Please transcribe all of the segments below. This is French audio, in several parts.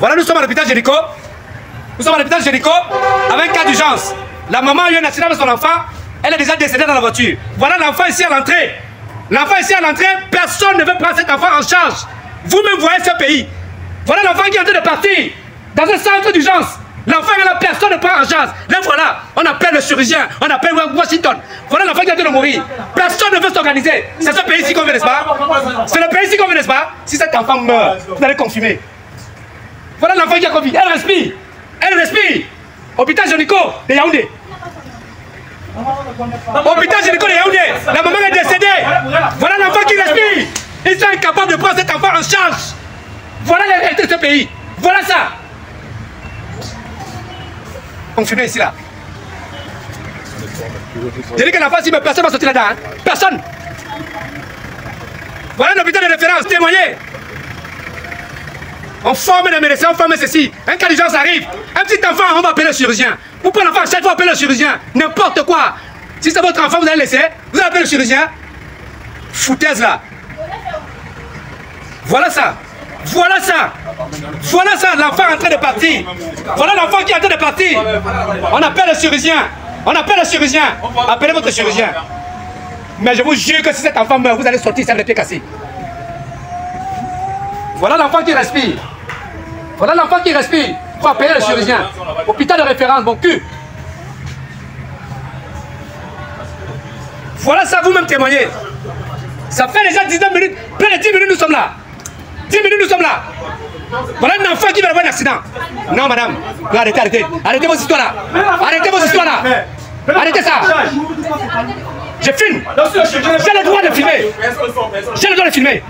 Voilà, nous sommes à l'hôpital Génico. Nous sommes à l'hôpital Génico avec un cas d'urgence. La maman a eu un accident avec son enfant. Elle est déjà décédée dans la voiture. Voilà l'enfant ici à l'entrée. L'enfant ici à l'entrée, personne ne veut prendre cet enfant en charge. Vous-même voyez ce pays. Voilà l'enfant qui est en train de partir dans un centre d'urgence. L'enfant est là, personne ne prend en charge. Là voilà, on appelle le chirurgien, on appelle Washington. Voilà l'enfant qui est en train de mourir. Personne ne veut s'organiser. C'est ce pays-ci qu'on veut, n'est-ce pas? C'est le pays-ci qu'on veut, n'est-ce pas? Si cet enfant meurt, vous allez confirmer. Voilà l'enfant qui a Covid. Elle respire. Elle respire. Hôpital Génico de Yaoundé. Hôpital Génico de Yaoundé. La maman est décédée. Voilà l'enfant qui respire. Ils sont incapables de prendre cet enfant en charge. Voilà la réalité de ce pays. Voilà ça. Confirmez ici là. J'ai dit que l'enfant, si personne ne va sortir là-dedans. Hein? Personne. Voilà un hôpital de référence. Témoignez. On forme les médecins, on forme ceci. Un cas d'urgence arrive. Un petit enfant, on va appeler le chirurgien. Vous prenez l'enfant, chaque fois, appelez le chirurgien. N'importe quoi. Si c'est votre enfant, vous allez laisser. Vous allez appeler le chirurgien. Foutaise là. Voilà ça. Voilà ça. Voilà ça, l'enfant est en train de partir. Voilà l'enfant qui est en train de partir. On appelle le chirurgien. On appelle le chirurgien. Appelez votre chirurgien. Mais je vous jure que si cet enfant meurt, vous allez sortir sans les pieds cassés. Voilà l'enfant qui respire. Voilà l'enfant qui respire. Il faut appeler le chirurgien. Hôpital de référence, bon cul. Voilà ça, vous-même témoignez. Ça fait déjà 19 minutes. Près de 10 minutes, nous sommes là. 10 minutes, nous sommes là. Voilà un enfant qui va avoir un accident. Non, madame. Non, arrêtez, arrêtez. Arrêtez vos histoires là. Arrêtez vos histoires là. Arrêtez ça. Je filme. J'ai le droit de filmer. J'ai le droit de filmer.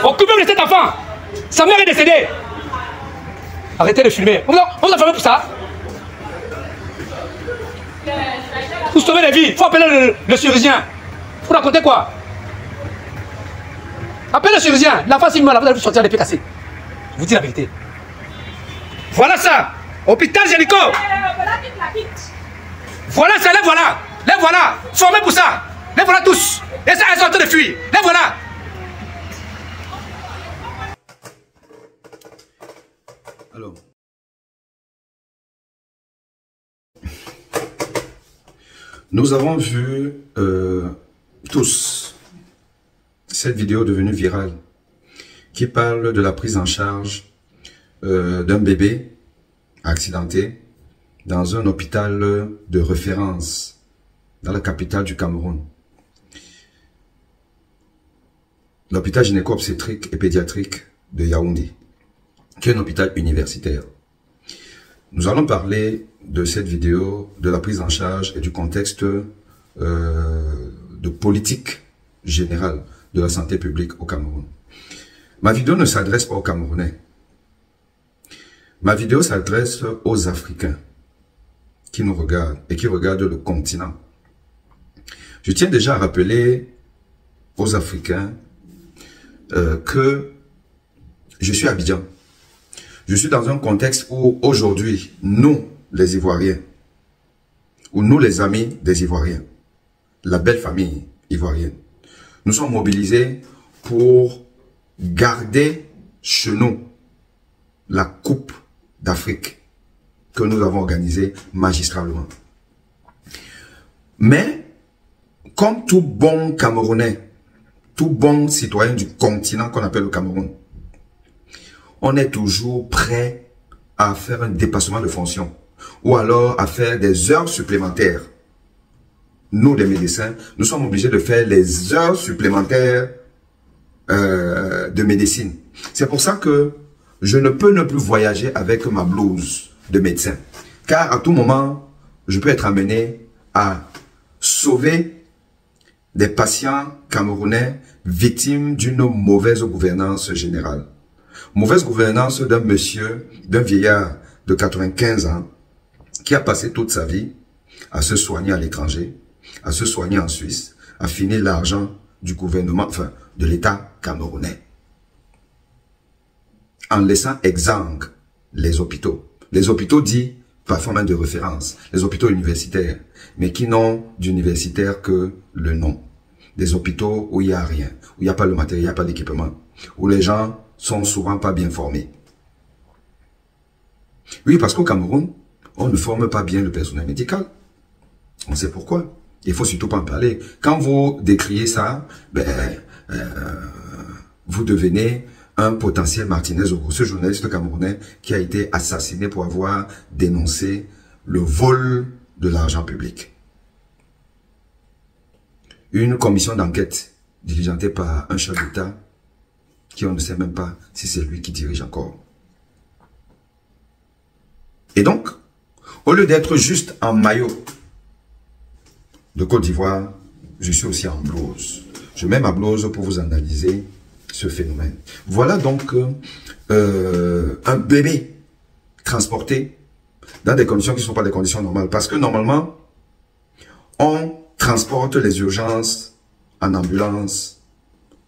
Occupez-vous de cet enfant. Sa mère est décédée. Arrêtez de filmer. On vous a fait pour ça. Vous sauvez la vie. Il faut appeler le chirurgien. Vous racontez quoi? Appelez le chirurgien. L'enfant s'il meurt, vous allez vous sortir les pieds cassés. Je vous dis la vérité. Voilà ça. Hôpital Génico. Voilà ça, les voilà. Les voilà. Formés pour ça. Les voilà tous. Et ça, elles sont en train de fuir. Les voilà. Alors. Nous avons vu tous cette vidéo devenue virale qui parle de la prise en charge d'un bébé accidenté dans un hôpital de référence dans la capitale du Cameroun. L'hôpital gynéco-obstétrique et pédiatrique de Yaoundé, qui est un hôpital universitaire. Nous allons parler de cette vidéo, de la prise en charge et du contexte de politique générale de la santé publique au Cameroun. Ma vidéo ne s'adresse pas aux Camerounais. Ma vidéo s'adresse aux Africains qui nous regardent et qui regardent le continent. Je tiens déjà à rappeler aux Africains que je suis à Abidjan. Je suis dans un contexte où aujourd'hui, nous, les Ivoiriens, ou nous, les amis des Ivoiriens, la belle famille ivoirienne, nous sommes mobilisés pour garder chez nous la Coupe d'Afrique que nous avons organisée magistralement. Mais, comme tout bon Camerounais, tout bon citoyen du continent qu'on appelle le Cameroun, on est toujours prêt à faire un dépassement de fonction ou alors à faire des heures supplémentaires. Nous, les médecins, nous sommes obligés de faire les heures supplémentaires de médecine. C'est pour ça que je ne peux ne plus voyager avec ma blouse de médecin. Car à tout moment, je peux être amené à sauver des patients camerounais victimes d'une mauvaise gouvernance générale. Mauvaise gouvernance d'un monsieur, d'un vieillard de 95 ans qui a passé toute sa vie à se soigner à l'étranger, à se soigner en Suisse, à finir l'argent du gouvernement, enfin de l'État camerounais, en laissant exsangues les hôpitaux. Les hôpitaux dits parfois de référence, les hôpitaux universitaires, mais qui n'ont d'universitaire que le nom. des hôpitaux où il n'y a rien, où il n'y a pas le matériel, il n'y a pas d'équipement, où les gens sont souvent pas bien formés. Oui, parce qu'au Cameroun, on ne forme pas bien le personnel médical. On sait pourquoi. Il faut surtout pas en parler. Quand vous décriez ça, vous devenez un potentiel Martinez Oko, ce journaliste camerounais qui a été assassiné pour avoir dénoncé le vol de l'argent public. Une commission d'enquête diligentée par un chef d'État qui on ne sait même pas si c'est lui qui dirige encore. Et donc, au lieu d'être juste en maillot de Côte d'Ivoire, je suis aussi en blouse. Je mets ma blouse pour vous analyser ce phénomène. Voilà donc un bébé transporté dans des conditions qui ne sont pas des conditions normales. Parce que normalement, on transporte les urgences en ambulance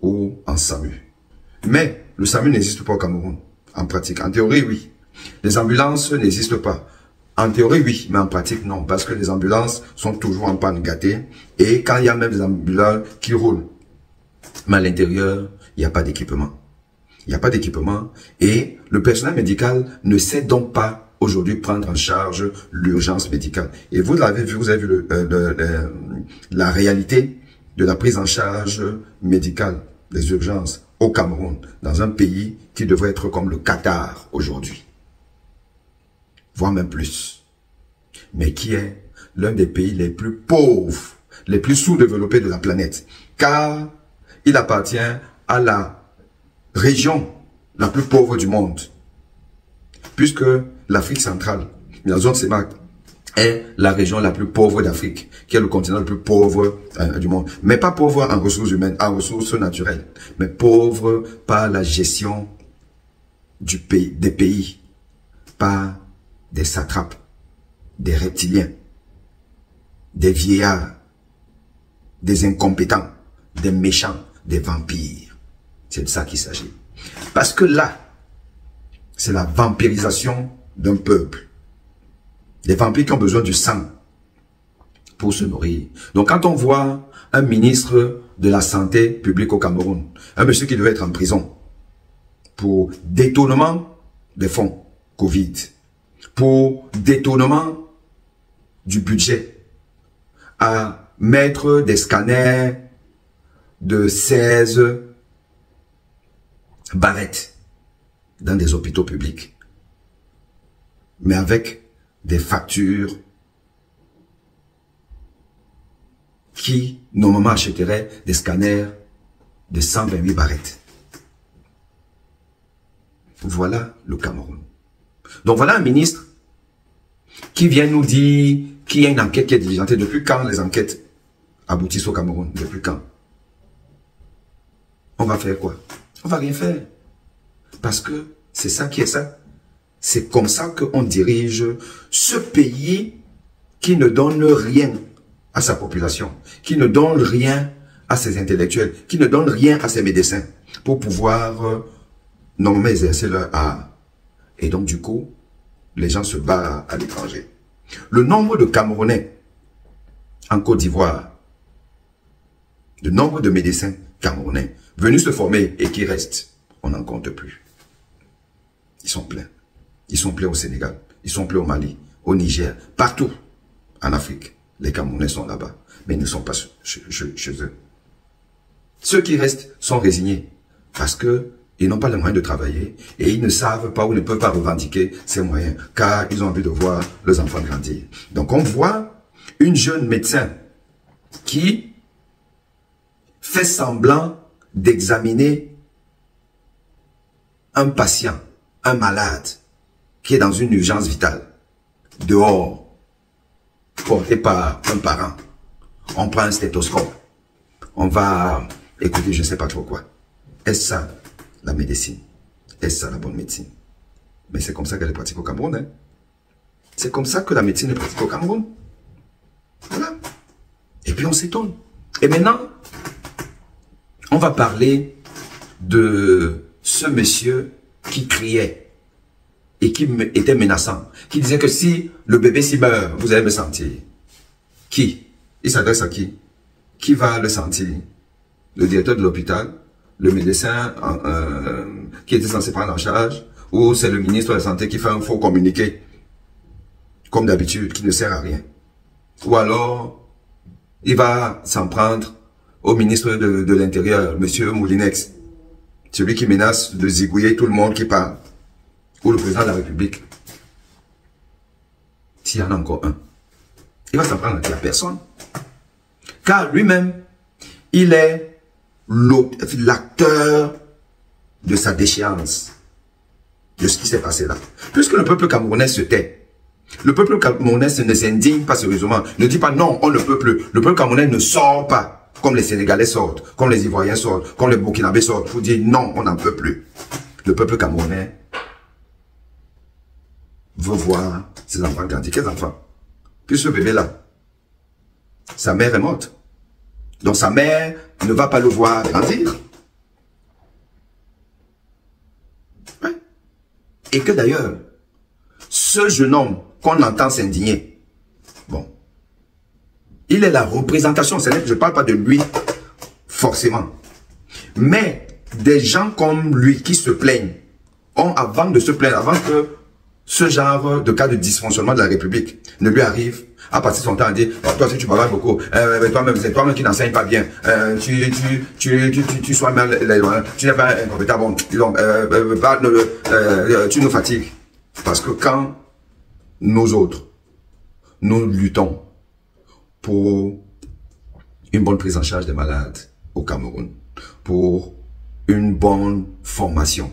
ou en SAMU. Mais le SAMU n'existe pas au Cameroun, en pratique. En théorie, oui. Les ambulances n'existent pas. En théorie, oui, mais en pratique, non. Parce que les ambulances sont toujours en panne gâtée. Et quand il y a même des ambulances qui roulent, mais à l'intérieur, il n'y a pas d'équipement. Il n'y a pas d'équipement. Et le personnel médical ne sait donc pas aujourd'hui prendre en charge l'urgence médicale. Et vous l'avez vu, vous avez vu la réalité de la prise en charge médicale des urgences au Cameroun, dans un pays qui devrait être comme le Qatar aujourd'hui, voire même plus, mais qui est l'un des pays les plus pauvres, les plus sous-développés de la planète, car il appartient à la région la plus pauvre du monde, puisque l'Afrique centrale, la zone CEMAC, est la région la plus pauvre d'Afrique, qui est le continent le plus pauvre du monde. Mais pas pauvre en ressources humaines, en ressources naturelles, mais pauvre par la gestion du pays, des pays, par des satrapes, des reptiliens, des vieillards, des incompétents, des méchants, des vampires. C'est de ça qu'il s'agit. Parce que là, c'est la vampirisation d'un peuple. Des vampires qui ont besoin du sang pour se nourrir. Donc quand on voit un ministre de la santé publique au Cameroun, un monsieur qui devait être en prison pour détournement des fonds Covid, pour détournement du budget, à mettre des scanners de 16 barrettes dans des hôpitaux publics, mais avec des factures qui normalement achèteraient des scanners de 128 barrettes. Voilà le Cameroun. Donc voilà un ministre qui vient nous dire qu'il y a une enquête qui est diligentée. Depuis quand les enquêtes aboutissent au Cameroun? Depuis quand? On va faire quoi? On va rien faire. Parce que c'est ça qui est ça. C'est comme ça qu'on dirige ce pays qui ne donne rien à sa population, qui ne donne rien à ses intellectuels, qui ne donne rien à ses médecins pour pouvoir normalement exercer leur art. Et donc du coup, les gens se barrent à l'étranger. Le nombre de Camerounais en Côte d'Ivoire, le nombre de médecins camerounais venus se former et qui restent, on n'en compte plus. Ils sont pleins. Ils sont pleins au Sénégal, ils sont pleins au Mali, au Niger, partout en Afrique. Les Camerounais sont là-bas, mais ils ne sont pas chez eux. Ceux qui restent sont résignés parce que ils n'ont pas les moyens de travailler et ils ne savent pas ou ne peuvent pas revendiquer ces moyens car ils ont envie de voir leurs enfants grandir. Donc on voit une jeune médecin qui fait semblant d'examiner un patient, un malade, qui est dans une urgence vitale, dehors, porté par un parent. On prend un stéthoscope, on va écouter je ne sais pas trop quoi. Est-ce ça la médecine? Est-ce ça la bonne médecine? Mais c'est comme ça qu'elle est pratiquée au Cameroun. Hein? C'est comme ça que la médecine est pratiquée au Cameroun. Voilà. Et puis on s'étonne. Et maintenant, on va parler de ce monsieur qui criait et qui était menaçant, qui disait que si le bébé s'y meurt, vous allez me sentir. Qui? Il s'adresse à qui? Qui va le sentir? le directeur de l'hôpital, le médecin qui était censé prendre en charge, ou c'est le ministre de la Santé qui fait un faux communiqué, comme d'habitude, qui ne sert à rien. Ou alors, il va s'en prendre au ministre de l'Intérieur, monsieur Moulinex, celui qui menace de zigouiller tout le monde qui parle, ou le président de la République. S'il y en a encore un, il va s'en prendre à la personne. Car lui-même, il est l'acteur de sa déchéance, de ce qui s'est passé là. Puisque le peuple camerounais se tait, le peuple camerounais ne s'indigne pas sérieusement, ne dit pas non, on ne peut plus. Le peuple camerounais ne sort pas, comme les Sénégalais sortent, comme les Ivoiriens sortent, comme les Burkinabés sortent, pour dire non, on n'en peut plus. Le peuple camerounais veut voir ses enfants grandir. Quels enfants? Puis ce bébé-là, sa mère est morte. Donc sa mère ne va pas le voir grandir. Ouais. Et que d'ailleurs, ce jeune homme qu'on entend s'indigner, bon, il est la représentation, je ne parle pas de lui forcément, mais des gens comme lui qui se plaignent, ont avant de se plaindre, avant que ce genre de cas de dysfonctionnement de la République ne lui arrive, à passer son temps à dire, oh, toi si tu parles beaucoup, toi-même, c'est toi-même qui n'enseigne pas bien, tu sois mal, tu n'es pas incompétent, bon, tu nous fatigues. Parce que quand nous autres, nous luttons pour une bonne prise en charge des malades au Cameroun, pour une bonne formation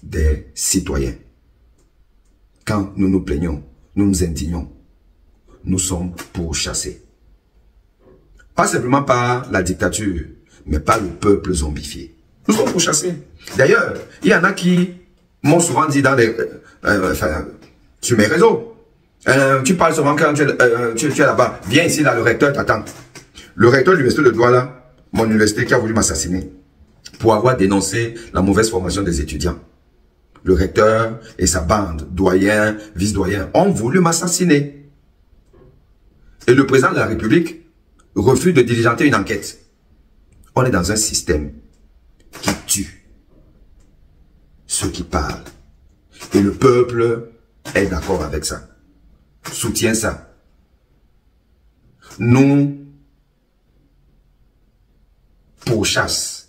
des citoyens, quand nous nous plaignons, nous nous indignons, nous sommes pourchassés. Pas simplement par la dictature, mais par le peuple zombifié. Nous sommes pourchassés. D'ailleurs, il y en a qui m'ont souvent dit dans les, sur mes réseaux, tu parles souvent quand tu es là-bas, viens ici, là, le recteur t'attend. Le recteur de l'université de Douala, mon université qui a voulu m'assassiner, pour avoir dénoncé la mauvaise formation des étudiants. Le recteur et sa bande, doyens, vice-doyens, ont voulu m'assassiner. Et le président de la République refuse de diligenter une enquête. On est dans un système qui tue ceux qui parlent. Et le peuple est d'accord avec ça, soutient ça. Nous pourchassons,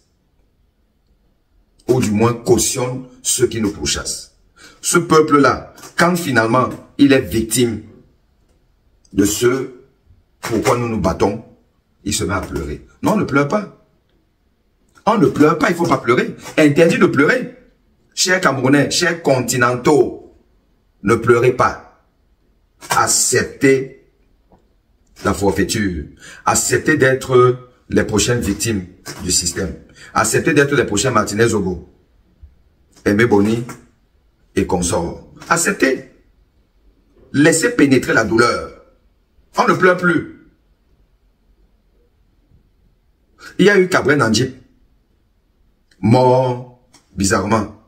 ou du moins cautionne ceux qui nous pourchassent. Ce peuple-là, quand finalement il est victime de ce pourquoi nous nous battons, il se met à pleurer. Non, on ne pleure pas. On ne pleure pas, il ne faut pas pleurer. Interdit de pleurer. Chers Camerounais, chers continentaux, ne pleurez pas. Acceptez la forfaiture. Acceptez d'être les prochaines victimes du système. Acceptez d'être les prochains Martinez Zogo, Aimé Boni et consorts. Acceptez. Laissez pénétrer la douleur. On ne pleure plus. Il y a eu Cabré Nandjip, mort bizarrement,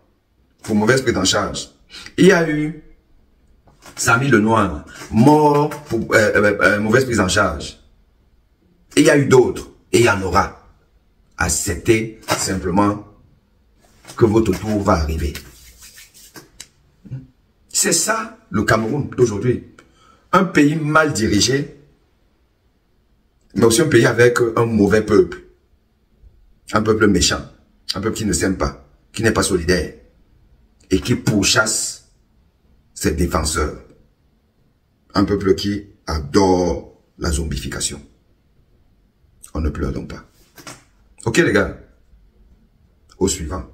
pour mauvaise prise en charge. Il y a eu Samy Lenoir, mort pour mauvaise prise en charge. Et il y a eu d'autres, et il y en aura. Acceptez simplement que votre tour va arriver. C'est ça le Cameroun d'aujourd'hui. Un pays mal dirigé, mais aussi un pays avec un mauvais peuple. Un peuple méchant, un peuple qui ne s'aime pas, qui n'est pas solidaire et qui pourchasse ses défenseurs. Un peuple qui adore la zombification. On ne pleure donc pas. Ok les gars, au suivant.